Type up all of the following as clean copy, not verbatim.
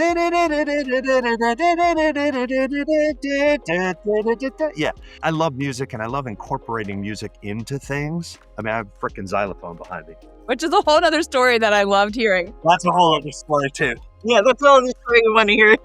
Yeah, I love music and I love incorporating music into things. I mean, I have a freaking xylophone behind me. Which is a whole other story that I loved hearing. That's a whole other story too. Yeah, that's all the story we want to hear.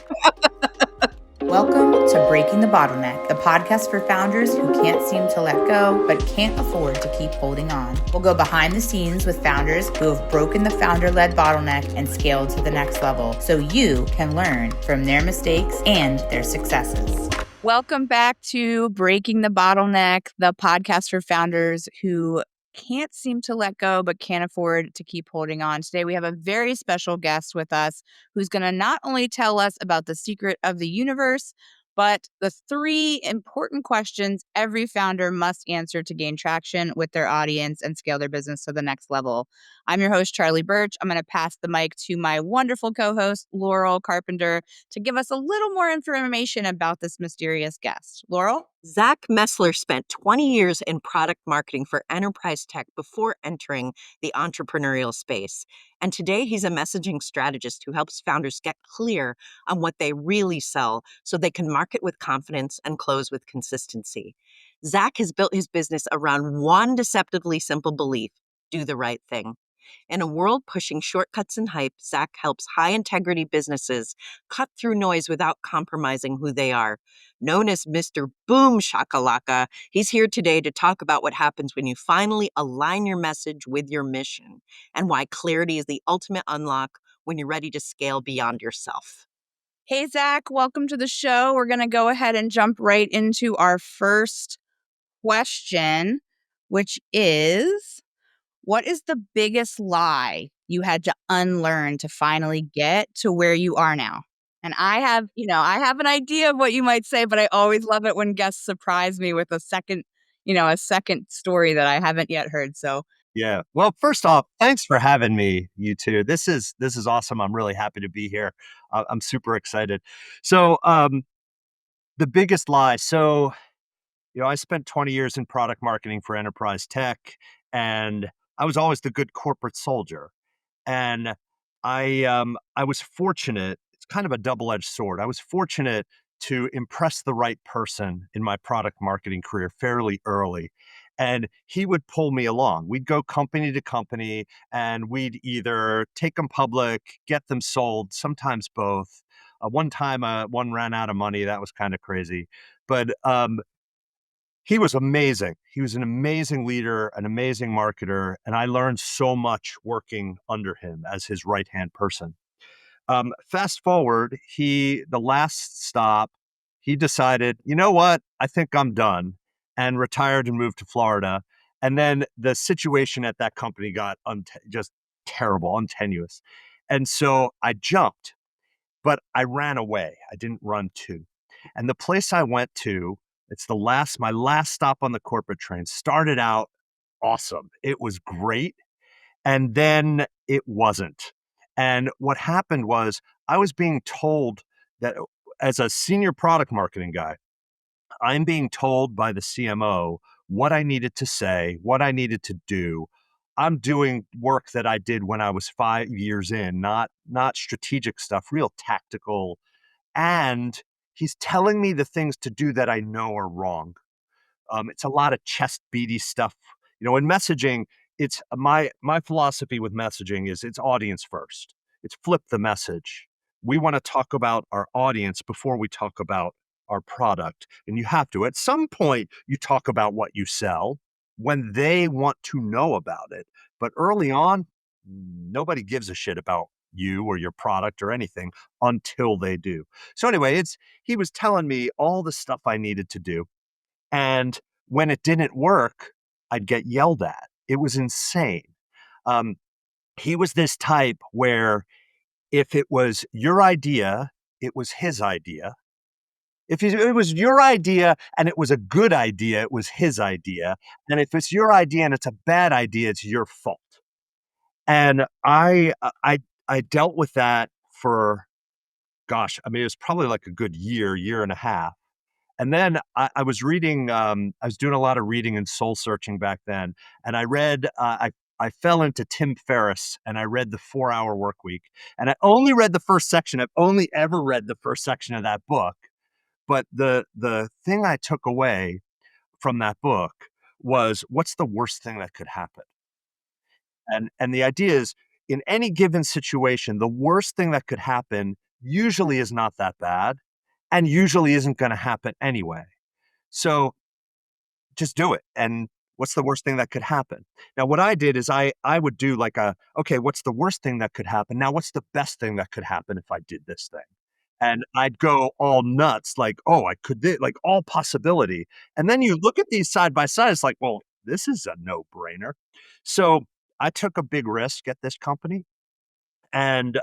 Welcome to Breaking the Bottleneck, the podcast for founders who can't seem to let go, but can't afford to keep holding on. We'll go behind the scenes with founders who have broken the founder-led bottleneck and scaled to the next level, so you can learn from their mistakes and their successes. Welcome back to Breaking the Bottleneck, the podcast for founders who can't seem to let go, but can't afford to keep holding on. Today, we have a very special guest with us who's going to not only tell us about the secret of the universe, but the 3 important questions every founder must answer to gain traction with their audience and scale their business to the next level. I'm your host, Charlie Birch. I'm going to pass the mic to my wonderful co-host, Laurel Carpenter, to give us a little more information about this mysterious guest. Laurel? Zach Messler spent 20 years in product marketing for enterprise tech before entering the entrepreneurial space. And today he's a messaging strategist who helps founders get clear on what they really sell so they can market with confidence and close with consistency. Zach has built his business around one deceptively simple belief: do the right thing. In a world pushing shortcuts and hype, Zach helps high-integrity businesses cut through noise without compromising who they are. Known as Mr. Boom Shakalaka, he's here today to talk about what happens when you finally align your message with your mission and why clarity is the ultimate unlock when you're ready to scale beyond yourself. Hey, Zach, welcome to the show. We're going to go ahead and jump right into our first question, which is, what is the biggest lie you had to unlearn to finally get to where you are now? And I have an idea of what you might say, but I always love it when guests surprise me with a second story that I haven't yet heard. So Yeah. Well, first off, thanks for having me, you two. This is awesome. I'm really happy to be here. I'm super excited. So, the biggest lie. So, I spent 20 years in product marketing for enterprise tech, and I was always the good corporate soldier. And I was fortunate. It's kind of a double-edged sword. I was fortunate to impress the right person in my product marketing career fairly early. And he would pull me along. We'd go company to company and we'd either take them public, get them sold, sometimes both. One time, one ran out of money. That was kind of crazy. But he was amazing. He was an amazing leader, an amazing marketer, and I learned so much working under him as his right-hand person. Fast forward, the last stop, he decided, you know what? I think I'm done, and retired and moved to Florida. And then the situation at that company got just terrible, untenuous. And so I jumped, but I ran away. I didn't run to. And the place I went to, it's my last stop on the corporate train, started out awesome. It was great. And then it wasn't. And what happened was I was being told that as a senior product marketing guy, I'm being told by the CMO what I needed to say, what I needed to do. I'm doing work that I did when I was 5 years in, not strategic stuff, real tactical. And he's telling me the things to do that I know are wrong. It's a lot of chest beaty stuff. In messaging, it's my philosophy with messaging is it's audience first. It's flip the message. We want to talk about our audience before we talk about our product. And you have to. At some point, you talk about what you sell when they want to know about it. But early on, nobody gives a shit about you or your product or anything until they do. So anyway, he was telling me all the stuff I needed to do. And when it didn't work, I'd get yelled at. It was insane. He was this type where if it was your idea, it was his idea. If it was your idea and it was a good idea, it was his idea. And if it's your idea and it's a bad idea, it's your fault. And I dealt with that for, gosh, it was probably like a good year and a half. And then I was reading, I was doing a lot of reading and soul searching back then. And I read, I I fell into Tim Ferriss and I read The 4 Hour Work Week. And I only read the first section. I've only ever read the first section of that book. But the thing I took away from that book was, what's the worst thing that could happen? And the idea is, in any given situation, the worst thing that could happen usually is not that bad and usually isn't going to happen anyway. So just do it. And what's the worst thing that could happen? Now, what I did is I would do like okay, what's the worst thing that could happen? Now, what's the best thing that could happen if I did this thing? And I'd go all nuts, like, oh, I could, like all possibility. And then you look at these side by side, it's like, well, this is a no brainer. So I took a big risk at this company. And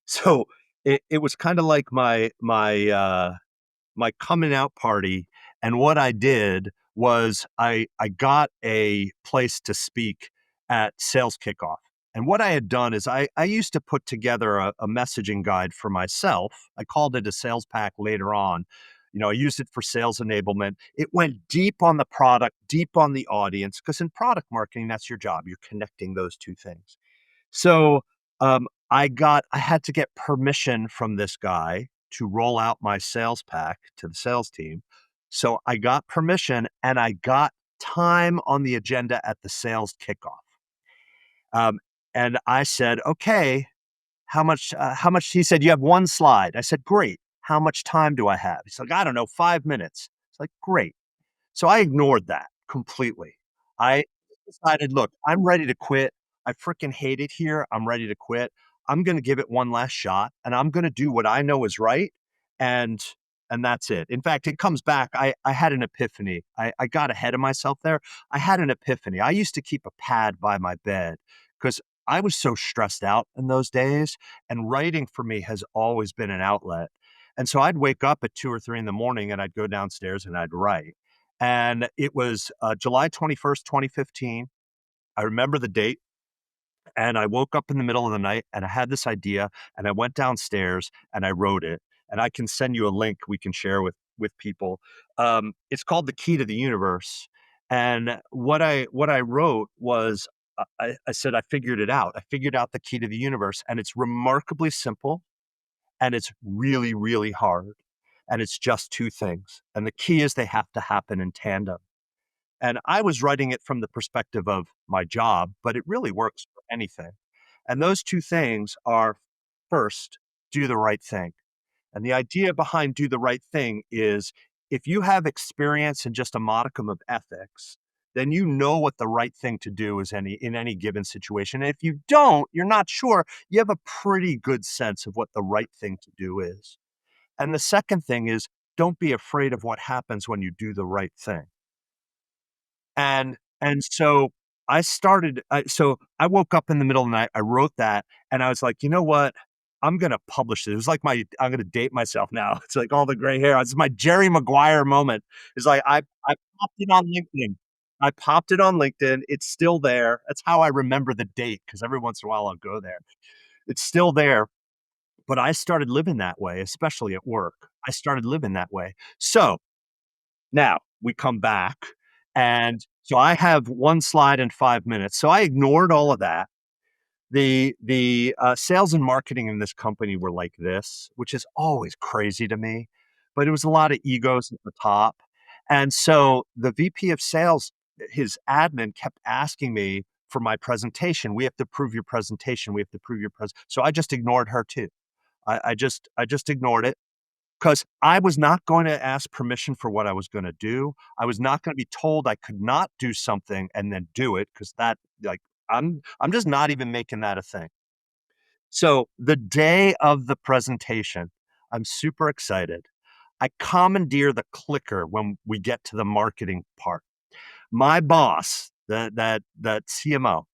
so it was kind of like my coming out party. And what I did was I got a place to speak at sales kickoff. And what I had done is I used to put together a messaging guide for myself. I called it a sales pack later on. I used it for sales enablement. It went deep on the product, deep on the audience, because in product marketing, that's your job. You're connecting those two things. So I had to get permission from this guy to roll out my sales pack to the sales team. So I got permission and I got time on the agenda at the sales kickoff. Um, and I said, okay, how much, he said, you have one slide. I said, great. How much time do I have? He's like, I don't know, 5 minutes. It's like, great. So I ignored that completely. I decided, look, I'm ready to quit. I freaking hate it here. I'm ready to quit. I'm going to give it one last shot and I'm going to do what I know is right. And that's it. In fact, it comes back. I had an epiphany. I got ahead of myself there. I had an epiphany. I used to keep a pad by my bed because I was so stressed out in those days. And writing for me has always been an outlet. And so I'd wake up at 2 or 3 in the morning and I'd go downstairs and I'd write. And it was July 21st, 2015. I remember the date. And I woke up in the middle of the night and I had this idea and I went downstairs and I wrote it. And I can send you a link we can share with people. It's called The Key to the Universe. And what I wrote was, I said I figured it out. I figured out the key to the universe, and it's remarkably simple, and it's really, really hard, and it's just two things. And the key is they have to happen in tandem. And I was writing it from the perspective of my job, but it really works for anything. And those two things are, first, do the right thing. And the idea behind do the right thing is, if you have experience and just a modicum of ethics, then you know what the right thing to do is in any given situation. And if you don't, you're not sure, you have a pretty good sense of what the right thing to do is. And the second thing is, don't be afraid of what happens when you do the right thing. And so I woke up in the middle of the night, I wrote that, and I was like, "You know what? I'm gonna publish it." It was like I'm gonna date myself now. It's like all the gray hair. It's my Jerry Maguire moment. It's like I popped it on LinkedIn. I popped it on LinkedIn. It's still there. That's how I remember the date, because every once in a while I'll go there. It's still there, but I started living that way, especially at work. I started living that way. So now we come back, and so I have one slide in 5 minutes. So I ignored all of that. The sales and marketing in this company were like this, which is always crazy to me, but it was a lot of egos at the top. And so the VP of sales, his admin kept asking me for my presentation. We have to prove your presentation. We have to prove your So I just ignored her too. I just ignored it, because I was not going to ask permission for what I was going to do. I was not going to be told I could not do something and then do it, because that, like, I'm just not even making that a thing. So the day of the presentation, I'm super excited. I commandeer the clicker when we get to the marketing part. My boss, that CMO,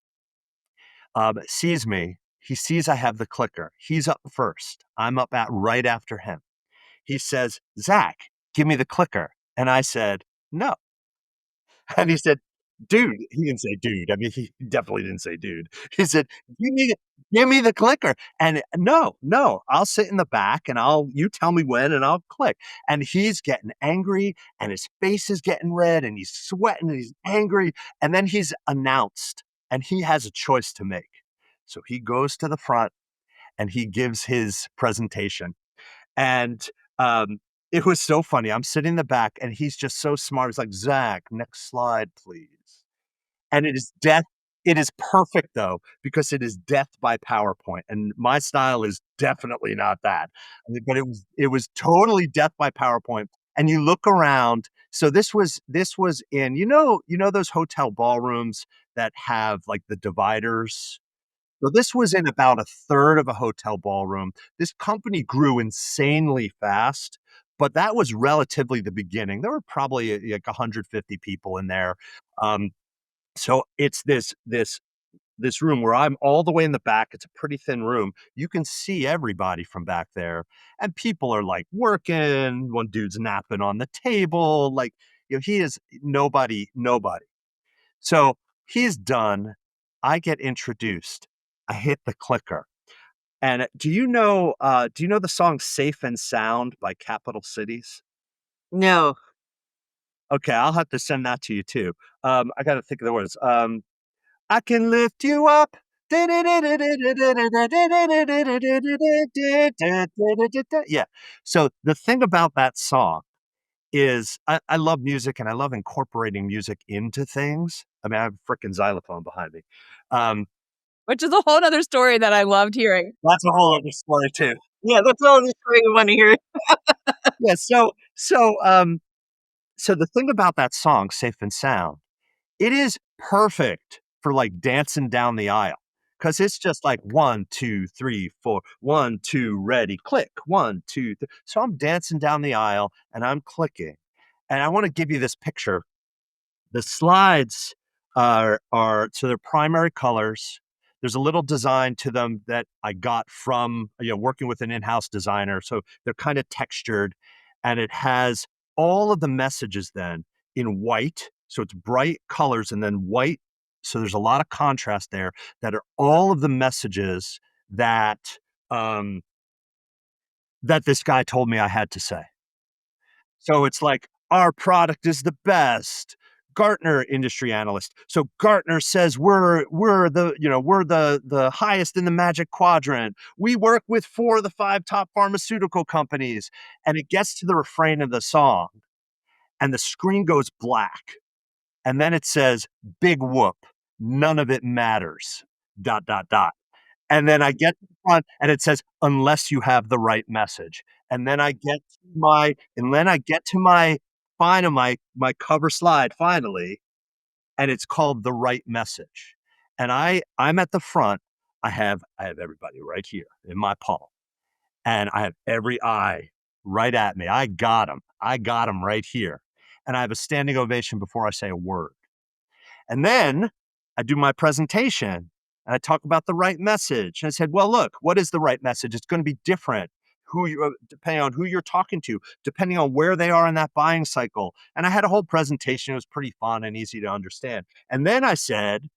sees me. He sees I have the clicker. He's up first. I'm up at right after him. He says, "Zach, give me the clicker." And I said, "No." And he said, "Dude," he didn't say dude. I mean, he definitely didn't say dude. He said, give me the clicker." And no, no, I'll sit in the back and you tell me when and I'll click. And he's getting angry and his face is getting red and he's sweating and he's angry. And then he's announced and he has a choice to make. So he goes to the front and he gives his presentation. And it was so funny. I'm sitting in the back and he's just so smart. He's like, Zach, next slide, please. And it is death. It is perfect though, because it is death by PowerPoint. And my style is definitely not that. I mean, but it was totally death by PowerPoint. And you look around. So this was in, those hotel ballrooms that have like the dividers. So this was in about a third of a hotel ballroom. This company grew insanely fast, but that was relatively the beginning. There were probably like 150 people in there. Um, so it's this room where I'm all the way in the back. It's a pretty thin room. You can see everybody from back there, and people are like working. One dude's napping on the table. Like, he is nobody. So he's done. I get introduced. I hit the clicker. And do you know the song Safe and Sound by Capital Cities? No. Okay, I'll have to send that to you too. I gotta think of the words. I can lift you up. Yeah. So the thing about that song is I love music and I love incorporating music into things. I mean, I have a freaking xylophone behind me. Um, Which is a whole other story that I loved hearing. that's a whole other story too. Yeah, that's all the story we want to hear. Yeah. So the thing about that song, Safe and Sound, it is perfect for like dancing down the aisle because it's just like 1, 2, 3, 4, 1, 2, ready, click, 1, 2, 3. So I'm dancing down the aisle and I'm clicking. And I want to give you this picture. The slides are so they're primary colors. There's a little design to them that I got from, working with an in-house designer. So they're kind of textured and it has all of the messages then in white. So it's bright colors and then white. So there's a lot of contrast there that are all of the messages that um, that this guy told me I had to say. So it's like, our product is the best. Gartner industry analyst. So Gartner says we're the highest in the Magic Quadrant. We work with 4 of the 5 top pharmaceutical companies. And it gets to the refrain of the song, and the screen goes black. And then it says, big whoop, none of it matters. Dot dot dot. And then I get to the front and it says, "Unless you have the right message." And then I get to my my cover slide finally, and it's called "The Right Message." And I'm at the front. I have everybody right here in my palm, and I have every eye right at me. I got them. I got them right here. And I have a standing ovation before I say a word. And then I do my presentation and I talk about the right message. And I said, well, look, what is the right message? It's going to be different depending on who you're talking to, depending on where they are in that buying cycle. And I had a whole presentation. It was pretty fun and easy to understand. And then I said,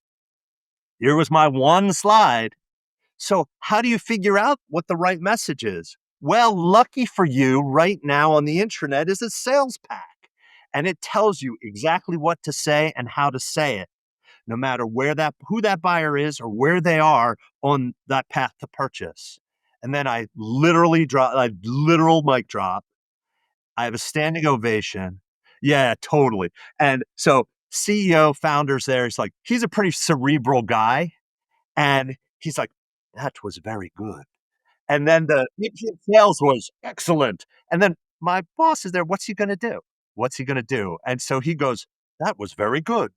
here was my one slide. So how do you figure out what the right message is? Well, lucky for you, right now on the intranet is a sales pack. And it tells you exactly what to say and how to say it, no matter who that buyer is or where they are on that path to purchase. And then I literal mic drop. I have a standing ovation. Yeah, totally. And so CEO founders there, he's a pretty cerebral guy. And he's like, that was very good. And then the VP of sales was excellent. And then my boss is there. What's he going to do? What's he going to do? And so he goes, that was very good.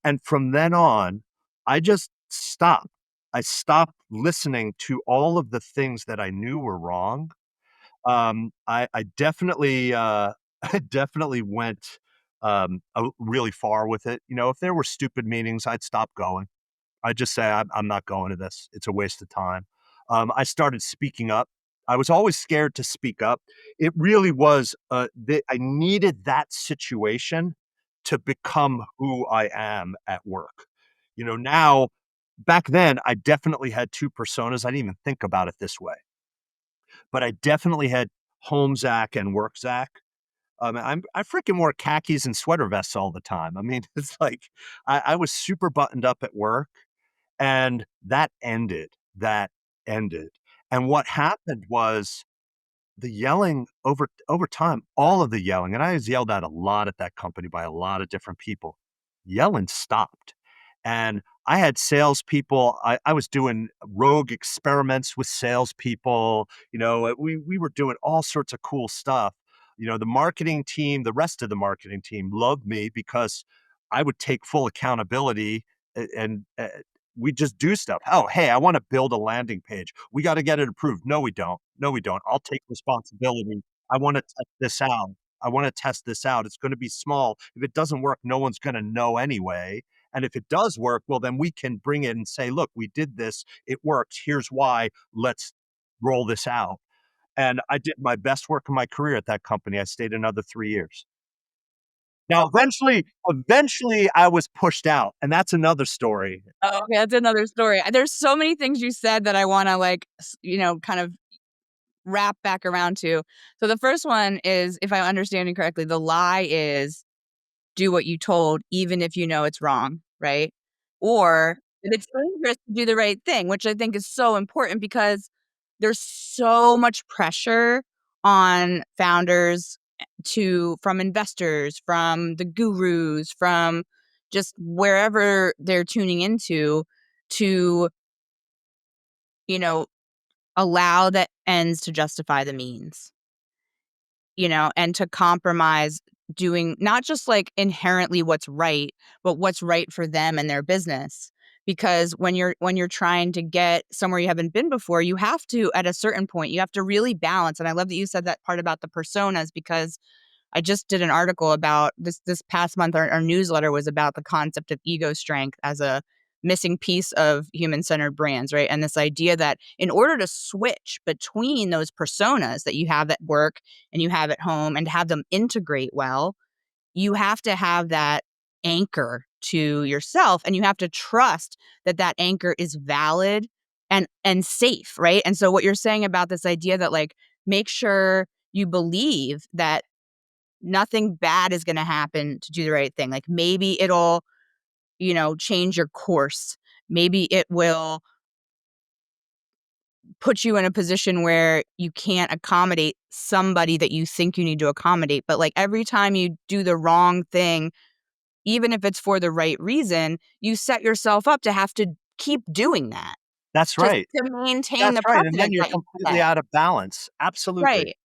And from then on, I just stopped. I stopped listening to all of the things that I knew were wrong. I definitely, I definitely went really far with it. If there were stupid meetings, I'd stop going. I just say, I'm not going to this. It's a waste of time. I started speaking up. I was always scared to speak up. It really was, I needed that situation to become who I am at work. Now, back then, I definitely had 2 personas. I didn't even think about it this way, but I definitely had home Zach and work Zach. I freaking wore khakis and sweater vests all the time. I mean, it's like I was super buttoned up at work, and that ended. That ended. And what happened was the yelling over time, all of the yelling, and I was yelled at a lot at that company by a lot of different people. Yelling stopped. And I had salespeople. I was doing rogue experiments with salespeople. We were doing all sorts of cool stuff. The marketing team, the rest of the marketing team loved me because I would take full accountability and we just do stuff. Oh, hey, I want to build a landing page. We got to get it approved. No, we don't. No, we don't. I'll take responsibility. I want to test this out. I want to test this out. It's going to be small. If it doesn't work, no one's going to know anyway. And if it does work, well, then we can bring it and say, look, we did this. It works. Here's why. Let's roll this out. And I did my best work of my career at that company. I stayed another 3 years. Now, eventually I was pushed out, and that's another story. Oh, okay, that's another story. There's so many things you said that I wanna, like, kind of wrap back around to. So the first one is, if I'm understanding correctly, the lie is do what you told even if you know it's wrong, right? Or if it's dangerous to do the right thing, which I think is so important because there's so much pressure on founders from investors, from the gurus, from just wherever they're tuning into to, you know, allow the ends to justify the means, and to compromise doing not just like inherently what's right, but what's right for them and their business. Because when you're trying to get somewhere you haven't been before, you have to, at a certain point, you have to really balance. And I love that you said that part about the personas, because I just did an article about this past month. Our newsletter was about the concept of ego strength as a missing piece of human-centered brands, right? And this idea that in order to switch between those personas that you have at work and you have at home and to have them integrate well, you have to have that anchor to yourself, and you have to trust that that anchor is valid and safe, right? And so what you're saying about this idea that, like, make sure you believe that nothing bad is going to happen to do the right thing. Like, maybe it'll, change your course. Maybe it will put you in a position where you can't accommodate somebody that you think you need to accommodate. But like every time you do the wrong thing, even if it's for the right reason, you set yourself up to have to keep doing that That's to, right. to maintain That's the right, and then precedent you're that you completely set. out of balance. Absolutely. Right.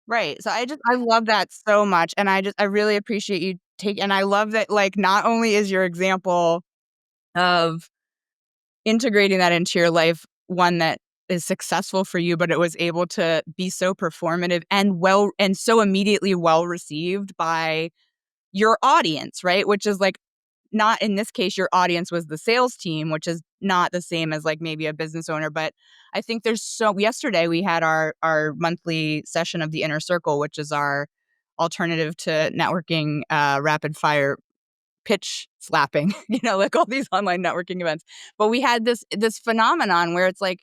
Right. So I love that so much. And I really appreciate you and I love that, like, not only is your example of integrating that into your life one that is successful for you, but it was able to be so performative and so immediately well received by your audience, right? Which is like, not in this case, your audience was the sales team, which is not the same as like maybe a business owner. But I think yesterday we had our monthly session of the Inner Circle, which is our alternative to networking, rapid fire pitch slapping, like all these online networking events. But we had this phenomenon where it's like,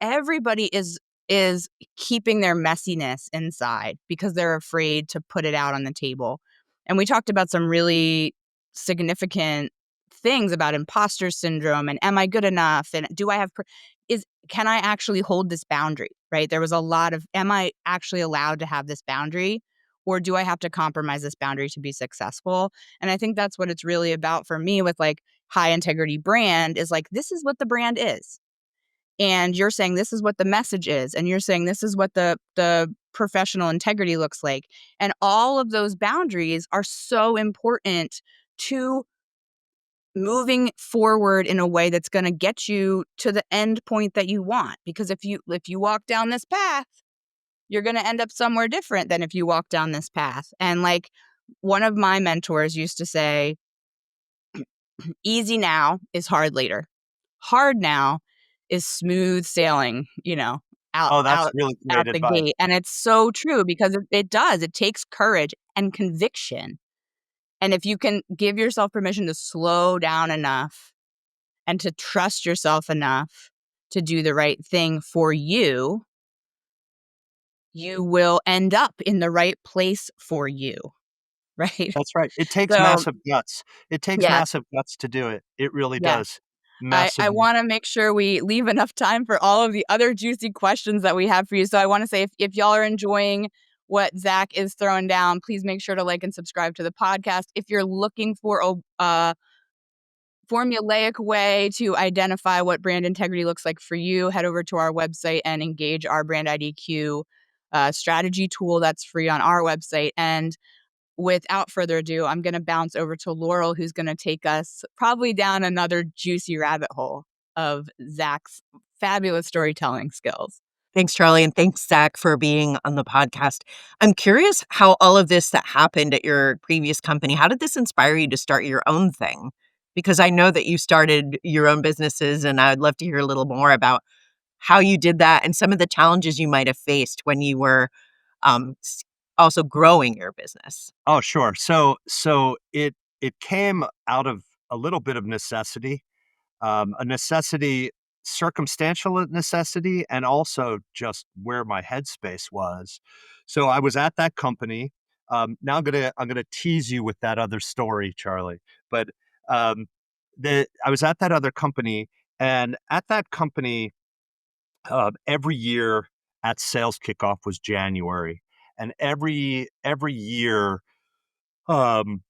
everybody is keeping their messiness inside because they're afraid to put it out on the table. And we talked about some really significant things about imposter syndrome and am I good enough and do I have can I actually hold this boundary, right? There was a lot of, am I actually allowed to have this boundary, or do I have to compromise this boundary to be successful? And I think that's what it's really about for me with like high integrity brand is like, this is what the brand is. And you're saying this is what the message is. And you're saying this is what the professional integrity looks like. And all of those boundaries are so important to moving forward in a way that's going to get you to the end point that you want. Because if you walk down this path, you're going to end up somewhere different than if you walk down this path. And like one of my mentors used to say, easy now is hard later. Hard now is smooth sailing, out Oh, that's out really out great the advice. gate. And it's so true because it does. It takes courage and conviction. And if you can give yourself permission to slow down enough and to trust yourself enough to do the right thing for you, you will end up in the right place for you, right? That's right. It takes So, massive guts. It takes yes, massive guts to do it. It really yes. does. I Massive. wanna make sure we leave enough time for all of the other juicy questions that we have for you. So I wanna say if y'all are enjoying what Zach is throwing down, please make sure to like and subscribe to the podcast. If you're looking for a formulaic way to identify what brand integrity looks like for you, head over to our website and engage our brand IDQ strategy tool that's free on our website. And without further ado, I'm going to bounce over to Laurel, who's going to take us probably down another juicy rabbit hole of Zach's fabulous storytelling skills. Thanks, Charlie, and thanks, Zach, for being on the podcast. I'm curious how all of this that happened at your previous company, how did this inspire you to start your own thing? Because I know that you started your own businesses, and I'd love to hear a little more about how you did that and some of the challenges you might have faced when you were also growing your business. Oh, sure. So it came out of a little bit of necessity, a necessity, circumstantial necessity, and also just where my headspace was. So I was at that company. Now I'm gonna tease you with that other story, Charlie. But um, I was at that other company, and at that company, every year at sales kickoff was January, and every year. Um,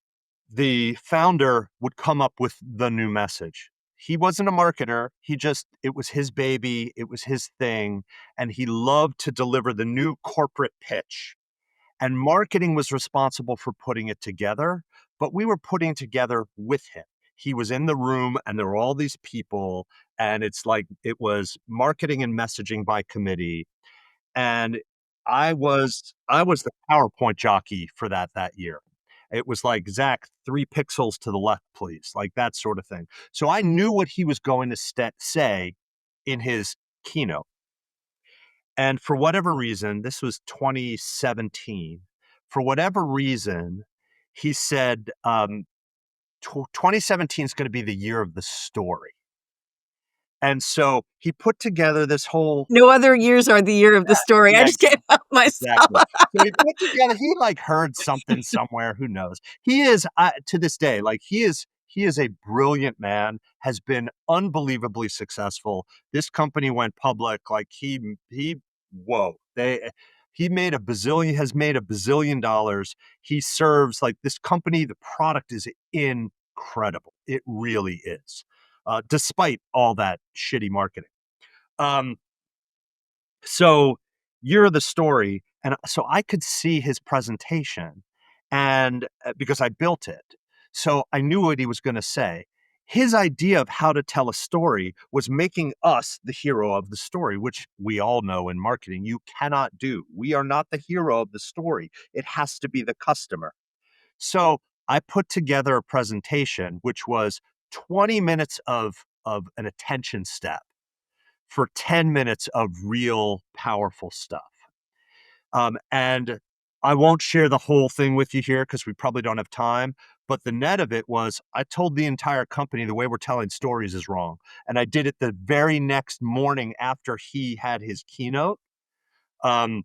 the founder would come up with the new message. He wasn't a marketer. It was his baby. It was his thing. And he loved to deliver the new corporate pitch. And marketing was responsible for putting it together, but we were putting it together with him. He was in the room and there were all these people. And it's like it was marketing and messaging by committee. And I was the PowerPoint jockey for that year. It was like, "Zach, 3 pixels to the left, please," like that sort of thing. So I knew what he was going to say in his keynote. And for whatever reason, this was 2017. For whatever reason, he said, 2017 is gonna be the year of the story. And so he put together this whole. No other years are the year of the story. I Yeah, just can't help myself. exactly. So he put together he, like, heard something somewhere, who knows? He is, to this day, like, he is a brilliant man, has been unbelievably successful. This company went public, like, he whoa, he made a bazillion has made a bazillion dollars. He serves, like, this company, the product is incredible. It really is, despite all that shitty marketing. Um so you're the story, and so I could see his presentation, and because I built it, so I knew what he was going to say. His idea of how to tell a story was making us the hero of the story, which we all know in marketing you cannot do. We are not the hero of the story. It has to be the customer. So I put together a presentation which was 20 minutes of an attention step for 10 minutes of real powerful stuff. And I won't share the whole thing with you here because we probably don't have time. But the net of it was I told the entire company the way we're telling stories is wrong. And I did it the very next morning after he had his keynote. Um,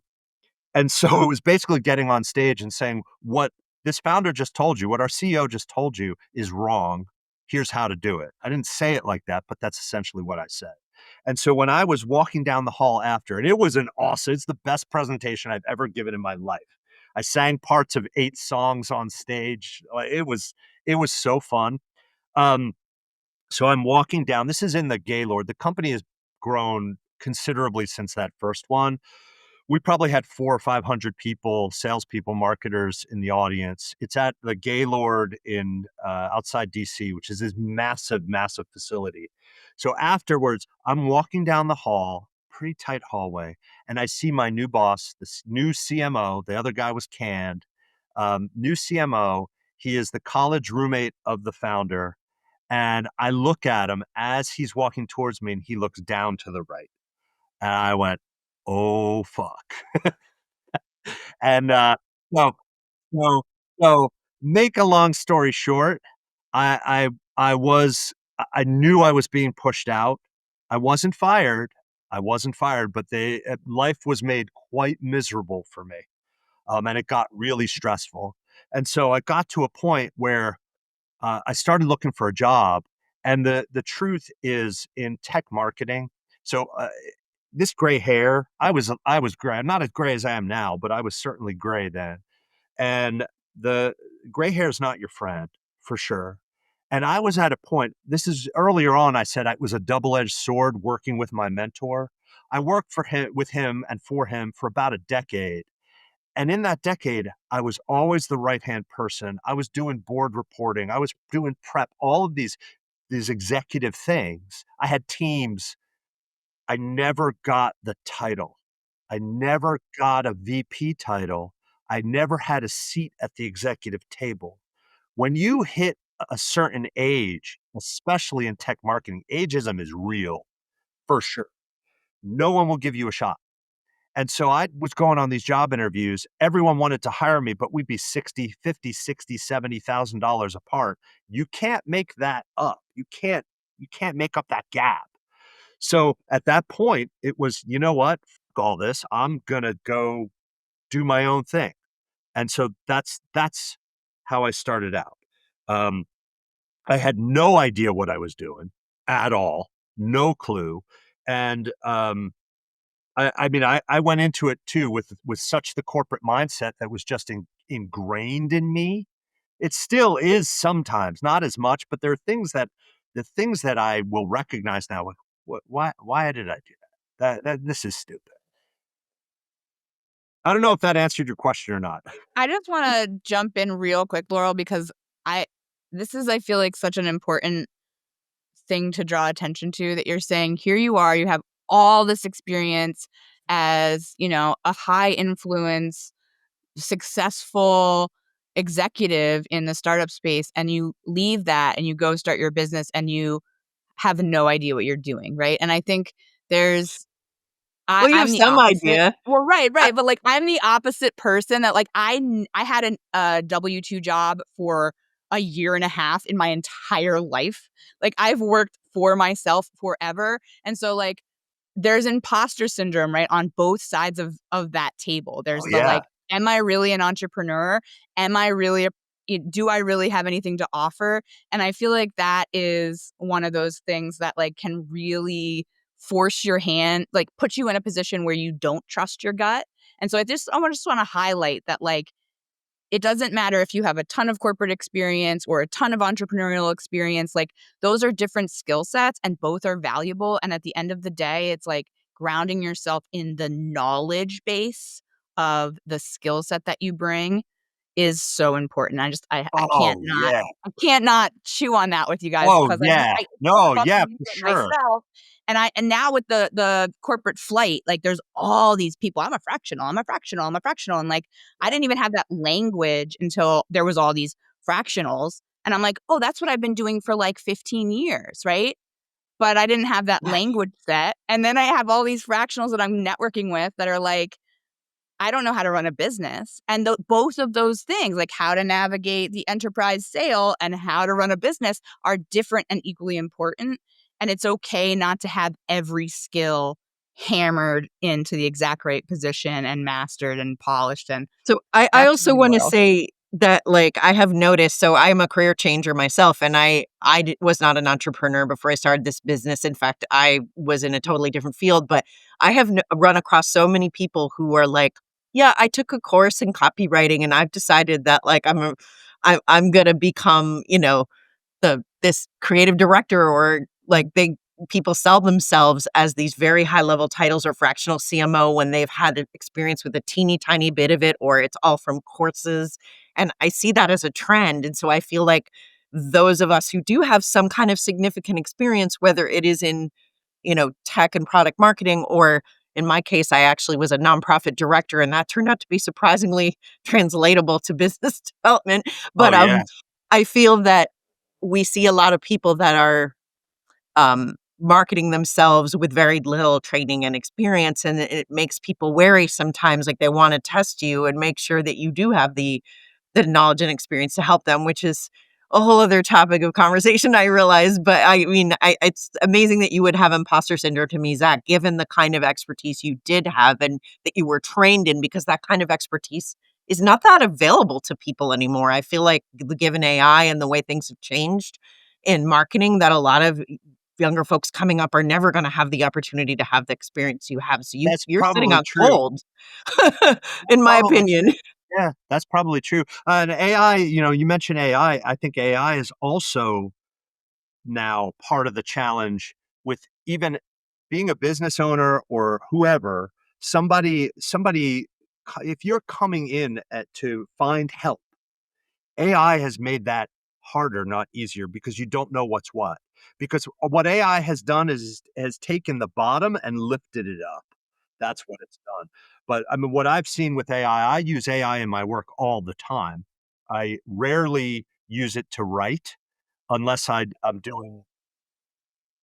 and so it was basically getting on stage and saying, what this founder just told you, what our CEO just told you is wrong. Here's how to do it. I didn't say it like that, but that's essentially what I said. And so when I was walking down the hall after, and it's the best presentation I've ever given in my life. I sang parts of 8 songs on stage. It was so fun. Um, so I'm walking down. This is in the Gaylord. The company has grown considerably since that first one. We probably had 400 or 500 people, salespeople, marketers in the audience. It's at the Gaylord in outside DC, which is this massive, massive facility. So afterwards, I'm walking down the hall, pretty tight hallway, and I see my new boss, this new CMO. The other guy was canned. New CMO. He is the college roommate of the founder. And I look at him as he's walking towards me, and he looks down to the right. And I went, "Oh, fuck." And, so so so make a long story short, I I knew I was being pushed out. I wasn't fired. I wasn't fired, but life was made quite miserable for me. And it got really stressful. And so I got to a point where I started looking for a job. And the truth is in tech marketing. So this gray hair, I was gray. I'm not as gray as I am now, but I was certainly gray then. And the gray hair is not your friend for sure. And I was at a point, this is earlier on, I said it was a double edged sword working with my mentor. I worked with him and for him for about a decade. And in that decade, I was always the right hand person. I was doing board reporting. I was doing prep, all of these executive things. I had teams. I never got the title. I never got a VP title. I never had a seat at the executive table. When you hit a certain age, especially in tech marketing, ageism is real for sure. No one will give you a shot. And so I was going on these job interviews. Everyone wanted to hire me, but we'd be 60, 50, 60, $70,000 apart. You can't make that up. You can't make up that gap. So at that point, it was, you know what? Fuck all this. I'm gonna go do my own thing. And so that's how I started out. Um, I had no idea what I was doing at all, no clue. And I mean, I went into it too with such the corporate mindset that was just ingrained in me. It still is sometimes, not as much, but there are the things that I will recognize now. Like, why did I do that? That this is stupid. I don't know if that answered your question or not. I just want to jump in real quick, Laurel, because I this is, I feel like, such an important thing to draw attention to, that you're saying here you are, you have all this experience as, a high influence, successful executive in the startup space, and you leave that and you go start your business and you have no idea what you're doing, right? And I think there's Well, you have I'm the some opposite. idea. Well, right, I right, but, like, I'm the opposite person that, like, I had a W-2 job for a year and a half in my entire life. Like, I've worked for myself forever, and so, like, there's imposter syndrome, right, on both sides of that table. Oh There's the, yeah. like, am I really an entrepreneur? Am I really do I really have anything to offer? And I feel like that is one of those things that, like, can really force your hand, like, put you in a position where you don't trust your gut. And so I just want to highlight that, like, it doesn't matter if you have a ton of corporate experience or a ton of entrepreneurial experience. Like, those are different skill sets and both are valuable. And at the end of the day, it's like grounding yourself in the knowledge base of the skill set that you bring is so important. I can't Oh not yeah. I can't not chew on that with you guys, Oh because yeah. I No, yeah, fucking use for it sure. myself. And now with the corporate flight, like, there's all these people. I'm a fractional. I'm a fractional. I'm a fractional. And, like, I didn't even have that language until there was all these fractionals. And I'm like, oh, that's what I've been doing for like 15 years, right? But I didn't have that language set. And then I have all these fractionals that I'm networking with that are like, I don't know how to run a business. And both of those things, like how to navigate the enterprise sale and how to run a business, are different and equally important. And it's okay not to have every skill hammered into the exact right position and mastered and polished. And So I that's also really want to loyal. say that, like, I have noticed, so I'm a career changer myself, and was not an entrepreneur before I started this business. In fact, I was in a totally different field, but I have run across so many people who are like, yeah, I took a course in copywriting and I've decided that, like, I'm going to become, this creative director, or like people sell themselves as these very high level titles or fractional CMO when they've had experience with a teeny tiny bit of it, or it's all from courses. And I see that as a trend. And so I feel like those of us who do have some kind of significant experience, whether it is in, tech and product marketing, or in my case, I actually was a nonprofit director, and that turned out to be surprisingly translatable to business development. Oh But yeah. I feel that we see a lot of people that are marketing themselves with very little training and experience, and it makes people wary sometimes. Like, they want to test you and make sure that you do have the knowledge and experience to help them, which is a whole other topic of conversation, I realize. But I mean, it's amazing that you would have imposter syndrome to me, Zach, given the kind of expertise you did have and that you were trained in, because that kind of expertise is not that available to people anymore. I feel like given AI and the way things have changed in marketing, that a lot of younger folks coming up are never going to have the opportunity to have the experience you have. So That's you're sitting probably on true. gold, in my Probably opinion. true. Yeah, that's probably true. And AI, you mentioned AI. I think AI is also now part of the challenge with even being a business owner or whoever, somebody if you're coming in to find help, AI has made that harder, not easier, because you don't know what's what. Because what AI has done is has taken the bottom and lifted it up. That's what it's done. But I mean, what I've seen with AI, I use AI in my work all the time. I rarely use it to write unless I'm doing.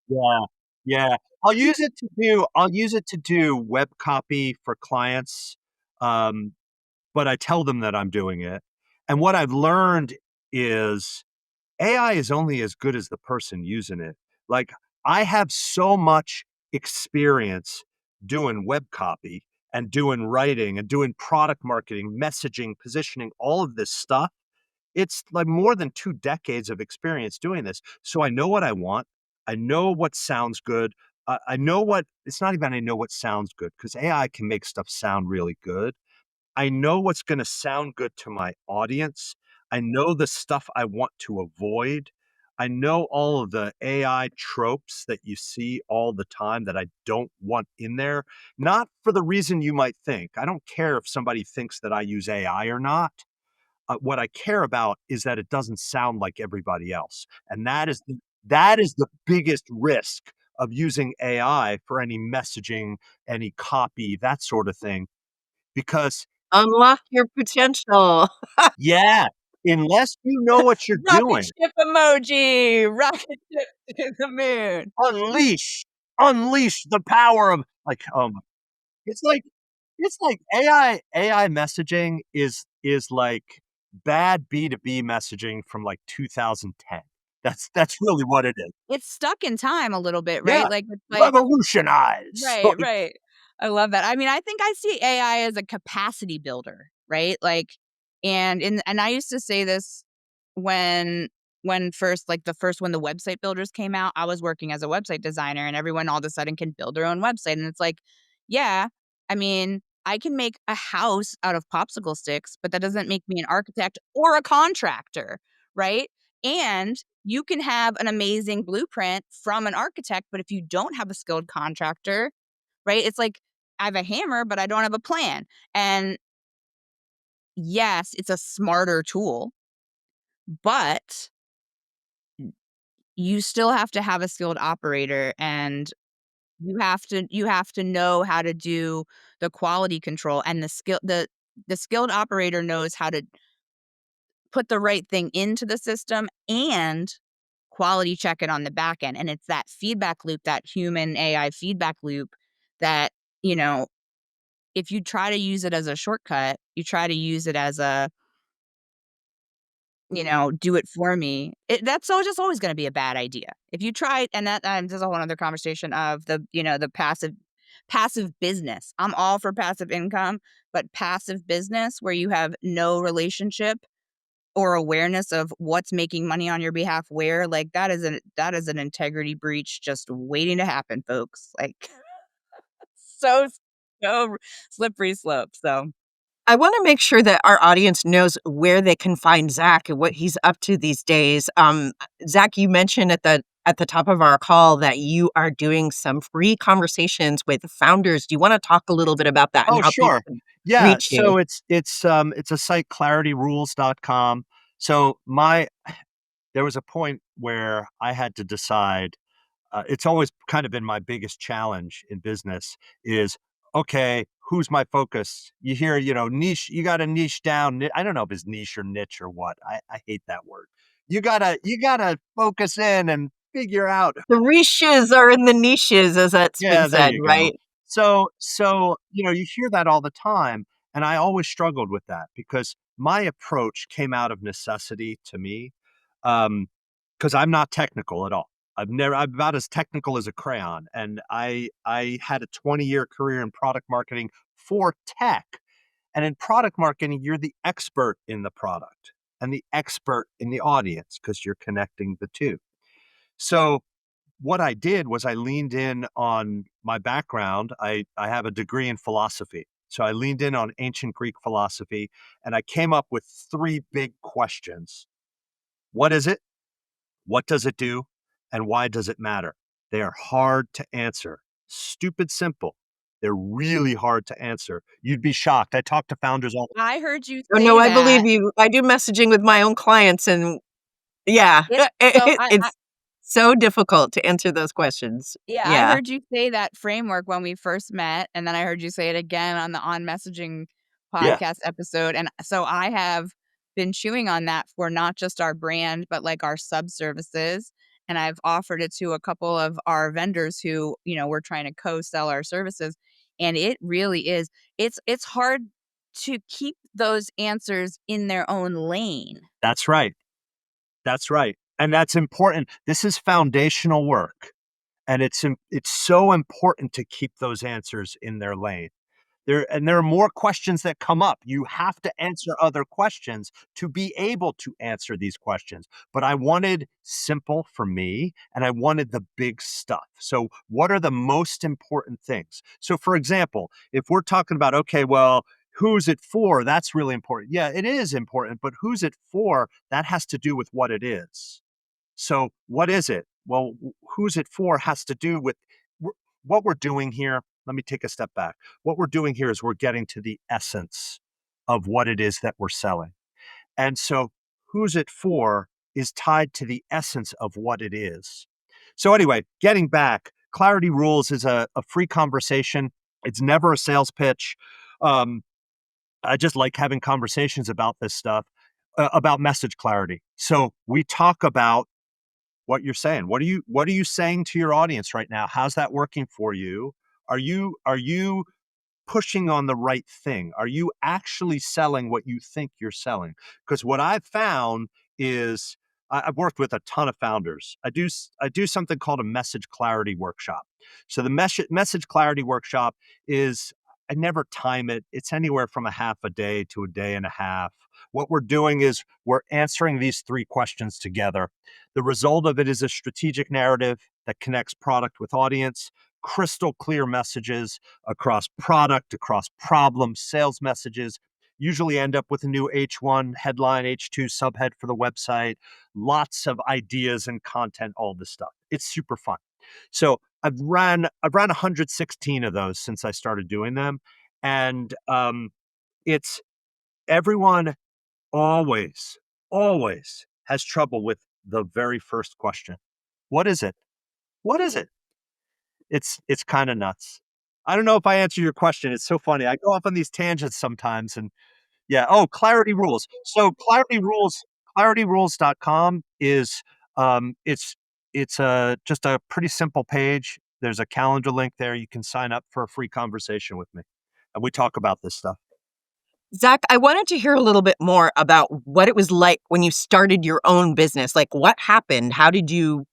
Yeah, yeah. I'll use it to do web copy for clients, um, but I tell them that I'm doing it. And what I've learned is AI is only as good as the person using it. Like, I have so much experience doing web copy and doing writing and doing product marketing, messaging, positioning, all of this stuff. It's like more than 2 decades of experience doing this. So I know what I want. I know what sounds good. I know what it's not even I know what sounds good, because AI can make stuff sound really good. I know what's gonna sound good to my audience. I know the stuff I want to avoid. I know all of the AI tropes that you see all the time that I don't want in there, not for the reason you might think. I don't care if somebody thinks that I use AI or not. What I care about is that it doesn't sound like everybody else, and that is the biggest risk of using AI for any messaging, any copy, that sort of thing, because Unlock your potential. yeah, unless you know what you're Rocket doing, ship emoji, rocket ship to the moon. unleash unleash the power of like, it's like AI messaging is like bad B2B messaging from, like, 2010. That's really what it is. It's stuck in time a little bit, Yeah, right? Like, it's like revolutionize. right, Like, right. I love that. I mean, I think I see AI as a capacity builder, right? Like, and I used to say this when first like the first when the website builders came out, I was working as a website designer and everyone all of a sudden can build their own website. And it's like, yeah, I mean, I can make a house out of popsicle sticks, but that doesn't make me an architect or a contractor, right? And you can have an amazing blueprint from an architect, but if you don't have a skilled contractor, right? It's like I have a hammer, but I don't have a plan. And yes, it's a smarter tool, but you still have to have a skilled operator and you have to know how to do the quality control and the skilled operator knows how to put the right thing into the system and quality check it on the back end. And it's that feedback loop, that human AI feedback loop that, you know, if you try to use it as a shortcut, you try to use it as a, do it for me. That's just always going to be a bad idea. If you try, and that there's a whole other conversation of the passive business. I'm all for passive income, but passive business where you have no relationship or awareness of what's making money on your behalf, where like that is an integrity breach just waiting to happen, folks. Like so so slippery slope. So I want to make sure that our audience knows where they can find Zach and what he's up to these days. Zach, you mentioned at the top of our call that you are doing some free conversations with founders. Do you want to talk a little bit about that and oh, how people sure. can Yeah, reach you? so it's a site, clarityrules.com. So there was a point where I had to decide. It's always kind of been my biggest challenge in business is, okay, who's my focus? You hear, niche, you got to niche down. I don't know if it's niche or niche or what. I hate that word. You gotta focus in and figure out. The riches are in the niches, as that's been Yeah, there said, you go. right? So, you hear that all the time. And I always struggled with that because my approach came out of necessity to me. Because I'm not technical at all. I'm about as technical as a crayon. And I had a 20-year career in product marketing for tech. And in product marketing, you're the expert in the product and the expert in the audience because you're connecting the two. So what I did was I leaned in on my background. I have a degree in philosophy. So I leaned in on ancient Greek philosophy and I came up with three big questions. What is it? What does it do? And why does it matter? They are hard to answer. Stupid simple. They're really hard to answer. You'd be shocked. I talk to founders all. I heard you Oh, no, say I believe that. you. I do messaging with my own clients, and yeah, It's so I it's so difficult to answer those questions. Yeah, I Yeah. heard you say that framework when we first met, and then I heard you say it again on the On Messaging Yeah, podcast episode, and so I have been chewing on that for not just our brand, but, like, our sub-services, and I've offered it to a couple of our vendors who, we're trying to co-sell our services, and it really is it's hard to keep those answers in their own lane. that's right. That's right. And that's important. This is foundational work. And it's so important to keep those answers in their lane. There are more questions that come up. You have to answer other questions to be able to answer these questions. But I wanted simple for me and I wanted the big stuff. So what are the most important things? So for example, if we're talking about, okay, well, who's it for? That's really important. Yeah, it is important, but who's it for? That has to do with what it is. So what is it? Well, who's it for has to do with what we're doing here. Let me take a step back. What we're doing here is we're getting to the essence of what it is that we're selling. And so who's it for is tied to the essence of what it is. So anyway, getting back, Clarity Rules is a free conversation. It's never a sales pitch. Um, I just like having conversations about this stuff, about message clarity. So we talk about what you're saying. What are you saying to your audience right now? How's that working for you? Are you pushing on the right thing? Are you actually selling what you think you're selling? Because what I've found is I've worked with a ton of founders. I do something called a message clarity workshop. So the message clarity workshop is I never time it. It's anywhere from a half a day to a day and a half. What we're doing is we're answering these three questions together. The result of it is a strategic narrative that connects product with audience, crystal clear messages across product, across problems, sales messages, usually end up with a new H1 headline, H2 subhead for the website, lots of ideas and content, all this stuff. It's super fun. So I've ran 116 of those since I started doing them. And it's everyone always, always has trouble with the very first question. What is it? What is it? It's kind of nuts. I don't know if I answered your question. It's so funny. I go off on these tangents sometimes and yeah. Oh, Clarity Rules. So clarityrules.com is it's just a pretty simple page. There's a calendar link there. You can sign up for a free conversation with me. And we talk about this stuff. Zach, I wanted to hear a little bit more about what it was like when you started your own business. Like, what happened? How did you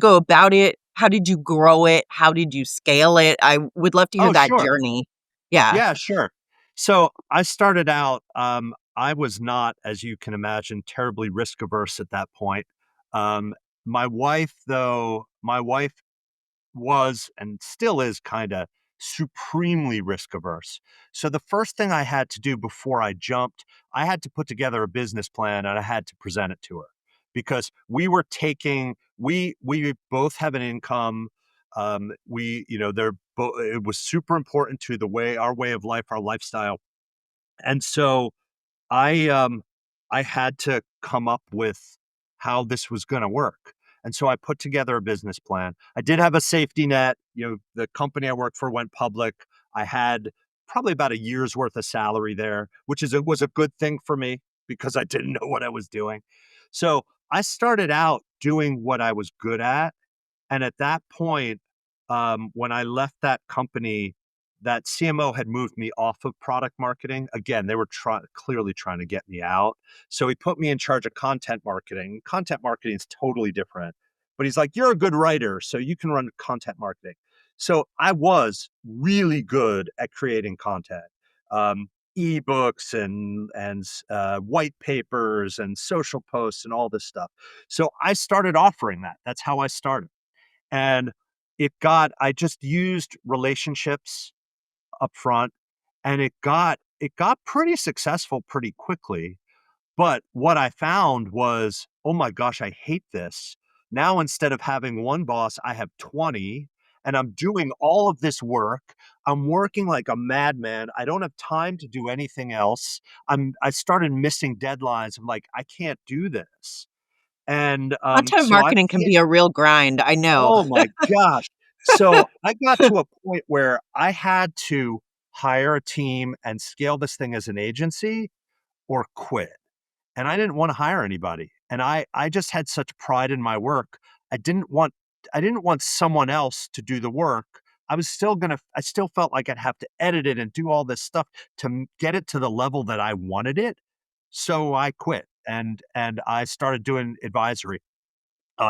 go about it? How did you grow it? How did you scale it? I would love to hear Oh, that sure. journey. Yeah. Yeah, sure. So I started out, I was not, as you can imagine, terribly risk averse at that point. Um, my wife was and still is kind of supremely risk averse. So the first thing I had to do before I jumped, I had to put together a business plan and I had to present it to her because we both have an income. It was super important to our way of life, our lifestyle. And so I had to come up with how this was going to work. And so I put together a business plan. I did have a safety net. The company I worked for went public. I had probably about a year's worth of salary there, which was a good thing for me because I didn't know what I was doing. So I started out doing what I was good at. And at that point, when I left that company, that CMO had moved me off of product marketing. Again, they were clearly trying to get me out. So he put me in charge of content marketing. Content marketing is totally different. But he's like, you're a good writer, so you can run content marketing. So I was really good at creating content, ebooks and white papers and social posts and all this stuff. So I started offering that. That's how I started. And I just used relationships up front, and it got pretty successful pretty quickly. But what I found was, oh my gosh, I hate this. Now instead of having one boss, I have 20, and I'm doing all of this work. I'm working like a madman. I don't have time to do anything else. I started missing deadlines. I'm like, I can't do this. And Content so I marketing can be a real grind, I know. Oh my gosh. So I got to a point where I had to hire a team and scale this thing as an agency or quit. And I didn't want to hire anybody. And I just had such pride in my work. I didn't want I didn't want someone else to do the work. I still felt like I'd have to edit it and do all this stuff to get it to the level that I wanted it. So I quit and I started doing advisory,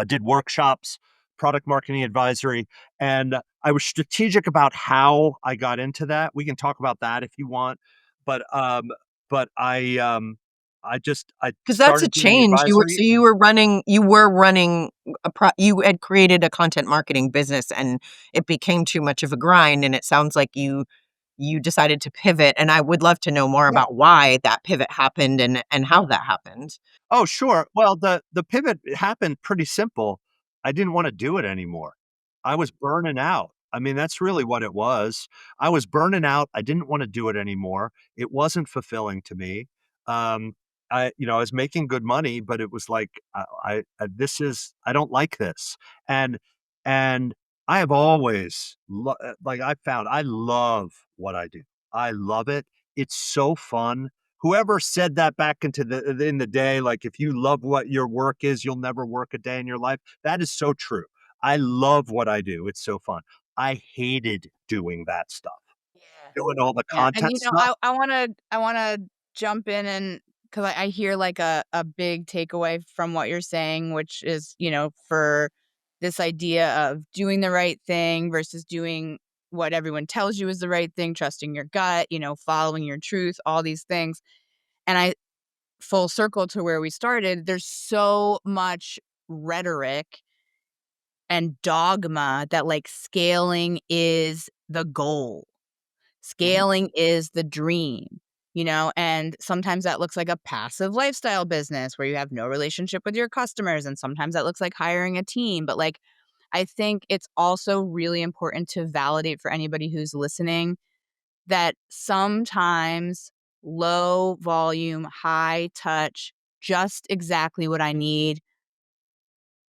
did workshops, product marketing advisory, and I was strategic about how I got into that. We can talk about that if you want, but but I 'Cause that's a started doing change. advisory. You were running you had created a content marketing business, and it became too much of a grind, and it sounds like you decided to pivot, and I would love to know more Yeah. about why that pivot happened and how that happened. Oh, sure. Well, the pivot happened pretty simple. I didn't wanna do it anymore. I was burning out. I mean, that's really what it was. I was burning out. I didn't wanna do it anymore. It wasn't fulfilling to me. Um, I was making good money, but it was like, this is I don't like this. And and I have always like, I found I love what I do. I love it. It's so fun. Whoever said that back in the day, like, if you love what your work is, you'll never work a day in your life. That is so true. I love what I do. It's so fun. I hated doing that stuff, Yeah. doing all the Yeah, and, content you know, stuff. I wanna jump in and 'cause I hear, like, a big takeaway from what you're saying, which is, for this idea of doing the right thing versus doing what everyone tells you is the right thing, trusting your gut, following your truth, all these things, and I full circle to where we started, there's so much rhetoric and dogma that, like, scaling is the goal. Mhm. Scaling is the dream, and sometimes that looks like a passive lifestyle business where you have no relationship with your customers, and sometimes that looks like hiring a team. But, like, I think it's also really important to validate for anybody who's listening that sometimes low volume, high touch, just exactly what I need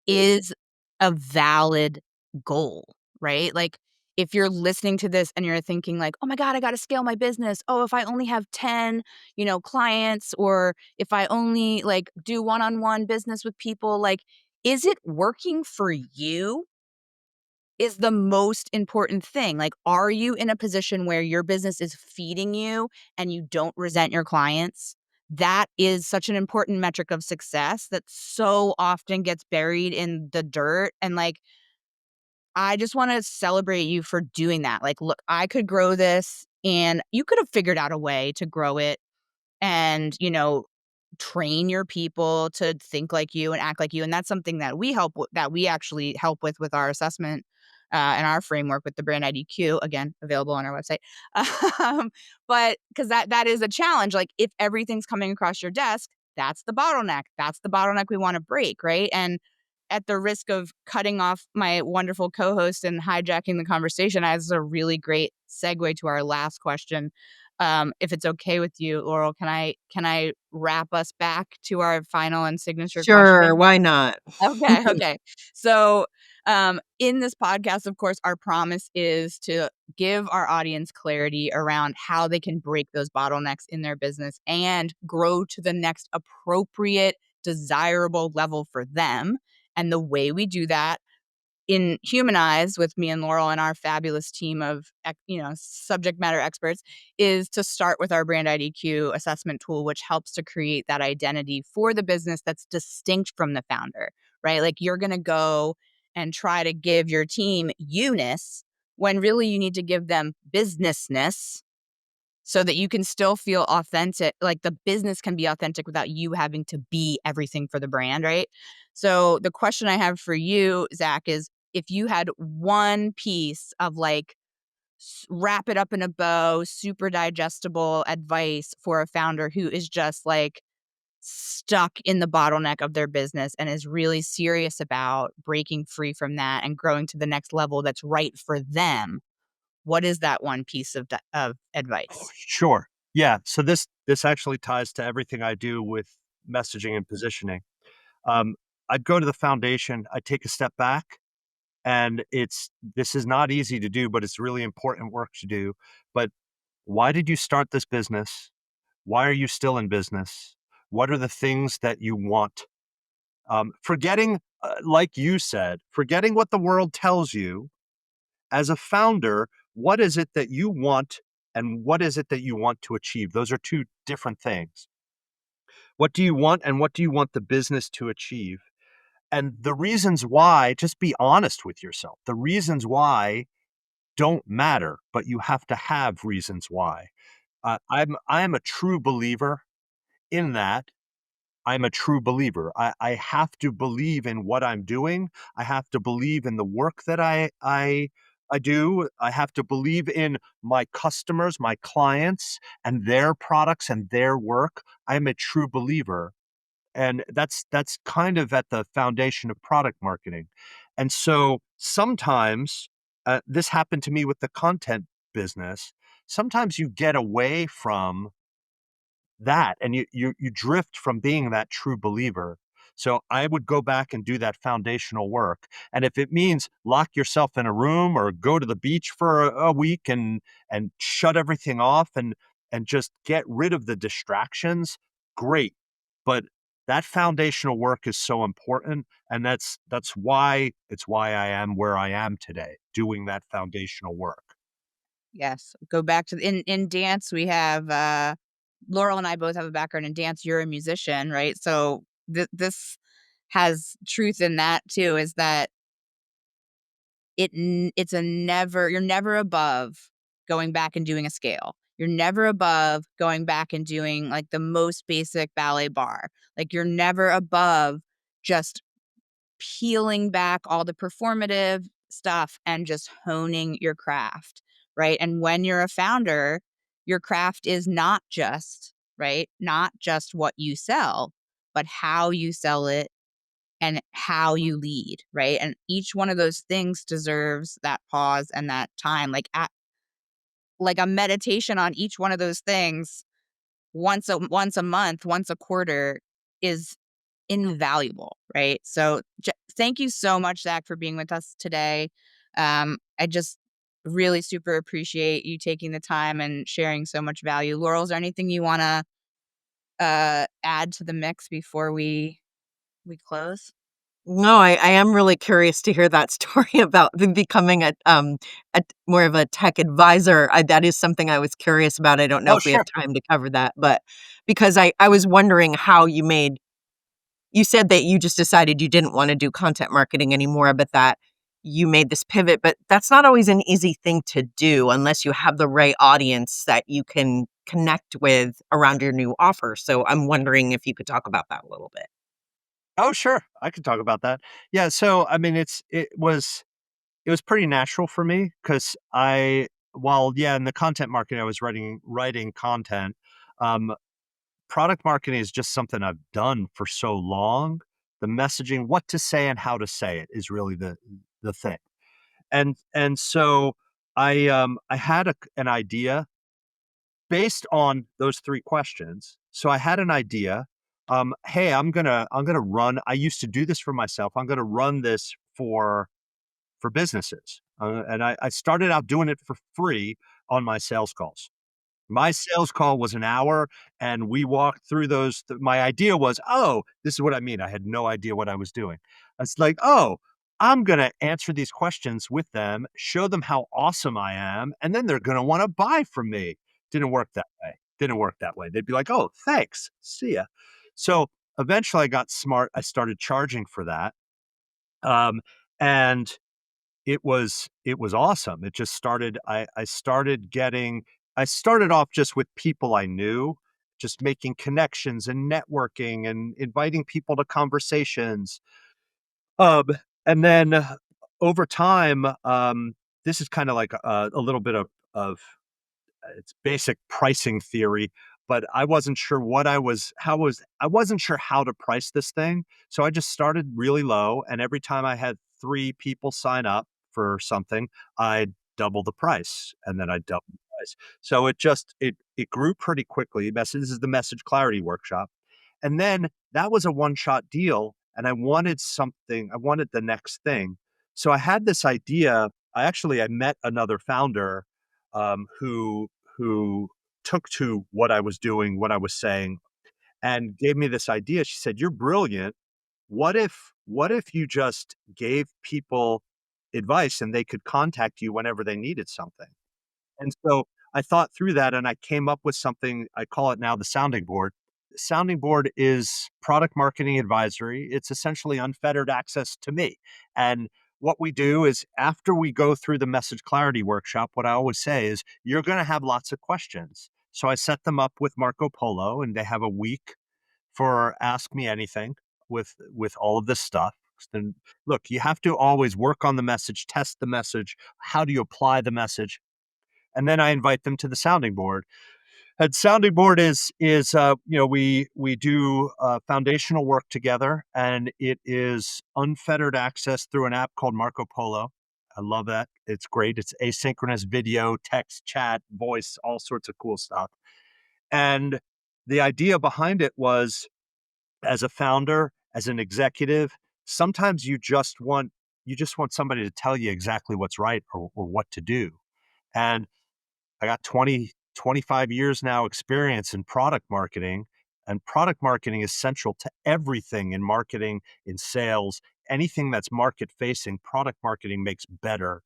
is a valid goal, right? Like, if you're listening to this and you're thinking like, "Oh my god, I gotta scale my business. Oh, if I only have 10, clients, or if I only, like, do one-on-one business with people," like, is it working for you? Is the most important thing. Like, are you in a position where your business is feeding you and you don't resent your clients? That is such an important metric of success that so often gets buried in the dirt. And, like, I just want to celebrate you for doing that. Like, look, I could grow this and you could have figured out a way to grow it and, train your people to think like you and act like you. And that's something that that we actually help with our assessment and our framework with the brand IDQ, again, available on our website. Um, but because that is a challenge. Like, if everything's coming across your desk, that's the bottleneck. That's the bottleneck we want to break, right? And at the risk of cutting off my wonderful co-host and hijacking the conversation, as a really great segue to our last question. If it's okay with you, Laurel, can I wrap us back to our final and signature Sure, question? why not? Okay, okay. So, in this podcast, of course, our promise is to give our audience clarity around how they can break those bottlenecks in their business and grow to the next appropriate, desirable level for them. And the way we do that in human eyes with me and Laurel and our fabulous team of subject matter experts is to start with our brand IDQ assessment tool, which helps to create that identity for the business that's distinct from the founder, right? Like you're going to go and try to give your team you-ness when really you need to give them businessness so that you can still feel authentic. Like the business can be authentic without you having to be everything for the brand, right? So the question I have for you, Zach, is if you had one piece of like wrap it up in a bow, super digestible advice for a founder who is just like stuck in the bottleneck of their business and is really serious about breaking free from that and growing to the next level that's right for them, what is that one piece of Oh, advice? sure. Yeah. So this actually ties to everything I do with messaging and positioning. Um, I'd go to the foundation, I'd take a step back, and this is not easy to do, but it's really important work to do. But why did you start this business? Why are you still in business? What are the things that you want? Forgetting, like you said, forgetting what the world tells you as a founder, what is it that you want and what is it that you want to achieve? Those are two different things. What do you want and what do you want the business to achieve? And the reasons why, just be honest with yourself. The reasons why don't matter, but you have to have reasons why. I am a true believer in that. I'm a true believer. I have to believe in what I'm doing. I have to believe in the work that I do. I have to believe in my customers, my clients, and their products and their work. I'm a true believer. And that's kind of at the foundation of product marketing. And so sometimes this happened to me with the content business. Sometimes you get away from that and you drift from being that true believer. So I would go back and do that foundational work. And if it means lock yourself in a room or go to the beach for a week and shut everything off and just get rid of the distractions, great. But that foundational work is so important, and that's why it's why I am where I am today, doing that foundational work. Yes, go back to in dance, we have, Laurel and I both have a background in dance, you're a musician, right? So, this has truth in that too, is that it's a never you're never above going back and doing a scale. You're never above going back and doing, like, the most basic ballet bar. Like, you're never above just peeling back all the performative stuff and just honing your craft, right? And when you're a founder, your craft is not just, right? Not just what you sell, but how you sell it and how you lead, right? And each one of those things deserves that pause and that time, like a meditation on each one of those things once a month, once a quarter is invaluable, right? So thank you so much, Zach, for being with us today. I just really super appreciate you taking the time and sharing so much value. Laurel, is there anything you want to add to the mix before we close? No, I am really curious to hear that story about becoming a more of a tech advisor. That is something I was curious about. I don't know Oh, if we have sure. time to cover that, but because I was wondering how you said that you just decided you didn't want to do content marketing anymore, but that you made this pivot. But that's not always an easy thing to do unless you have the right audience that you can connect with around your new offer. So I'm wondering if you could talk about that a little bit. Oh, sure. I could talk about that. Yeah, so I mean it was pretty natural for me because while yeah, in the content marketing I was writing content, um, product marketing is just something I've done for so long. The messaging, what to say and how to say it is really the thing. And so I had an idea based on those three questions. So I had an idea. Hey, I'm gonna run. I used to do this for myself. I'm gonna run this for businesses. And I started out doing it for free on my sales calls. My sales call was an hour, and we walked through my idea was, "Oh, this is what I mean." I had no idea what I was doing. It's like, "Oh, I'm going to answer these questions with them, show them how awesome I am, and then they're going to want to buy from me. Didn't work that way. Didn't work that way. They'd be like, oh, thanks. See ya. So eventually I got smart. I started charging for that. And it was awesome. It just started, I started off just with people I knew, just making connections and networking and inviting people to conversations. Um, and then over time, this is kind of like a little bit of it's basic pricing theory, but I wasn't sure I wasn't sure how to price this thing. So I just started really low. And every time I had 3 people sign up for something, I'd double the price and then I'd double the price. So it grew pretty quickly. This is the message clarity workshop. And then that was a one-shot deal, and I wanted the next thing. So I had this idea. I met another founder, who took to what I was doing, what I was saying, and gave me this idea. She said, "You're brilliant. What if you just gave people advice and they could contact you whenever they needed something?" And so I thought through that and I came up with something. I call it now the sounding board. The sounding board is product marketing advisory. It's essentially unfettered access to me. And what we do is after we go through the message clarity workshop, what I always say is you're going to have lots of questions. So I set them up with Marco Polo and they have a week for Ask Me Anything with all of this stuff. Then look, you have to always work on the message, test the message. How do you apply the message? And then I invite them to the sounding board. And sounding board we do foundational work together, and it is unfettered access through an app called Marco Polo. I love that. It's great. It's asynchronous video, text, chat, voice, all sorts of cool stuff. And the idea behind it was, as a founder, as an executive, sometimes you just want somebody to tell you exactly what's right or what to do. And I got 25 years now experience in product marketing, and product marketing is central to everything in marketing, in sales, anything that's market facing, product marketing makes better.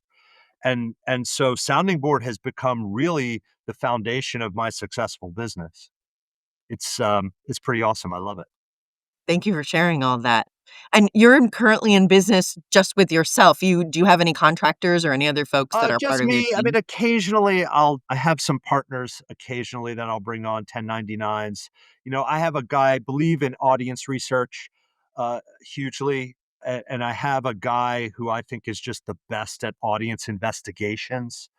And so sounding board has become really the foundation of my successful business. It's pretty awesome. I love it. Thank you for sharing all that. And you're currently in business just with yourself. Do you have any contractors or any other folks that are Just part of your me. I team? mean, occasionally I have some partners occasionally that I'll bring on 1099s. I have a guy, I believe in audience research hugely. And I have a guy who I think is just the best at audience investigations.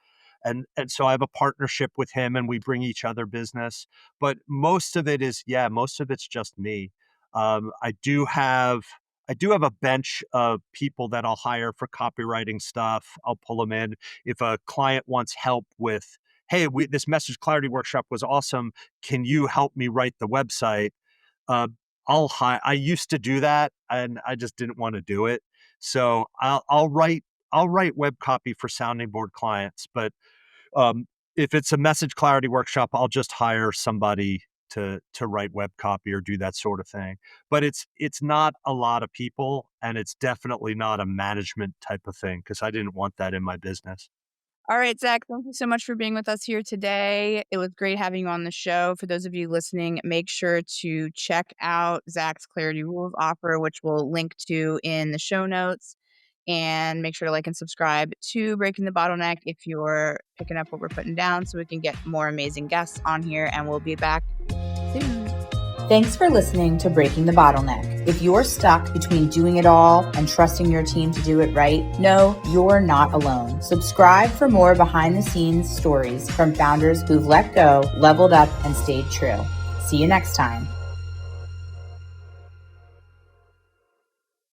And so I have a partnership with him and we bring each other business. But most of it's just me. Um, I do have I do have a bench of people that I'll hire for copywriting stuff. I'll pull them in. If a client wants help with, hey, this message clarity workshop was awesome. Can you help me write the website? Uh, I used to do that and I just didn't want to do it. So I'll write web copy for sounding board clients, but um, if it's a message clarity workshop, I'll just hire somebody to write web copy or do that sort of thing. But it's not a lot of people, and it's definitely not a management type of thing because I didn't want that in my business. All right, Zach, thank you so much for being with us here today. It was great having you on the show. For those of you listening, make sure to check out Zach's Clarity Rules offer, which we'll link to in the show notes. And make sure to like and subscribe to Breaking the Bottleneck if you're picking up what we're putting down so we can get more amazing guests on here. And we'll be back soon. Thanks for listening to Breaking the Bottleneck. If you're stuck between doing it all and trusting your team to do it right, no, you're not alone. Subscribe for more behind the scenes stories from founders who've let go, leveled up, and stayed true. See you next time.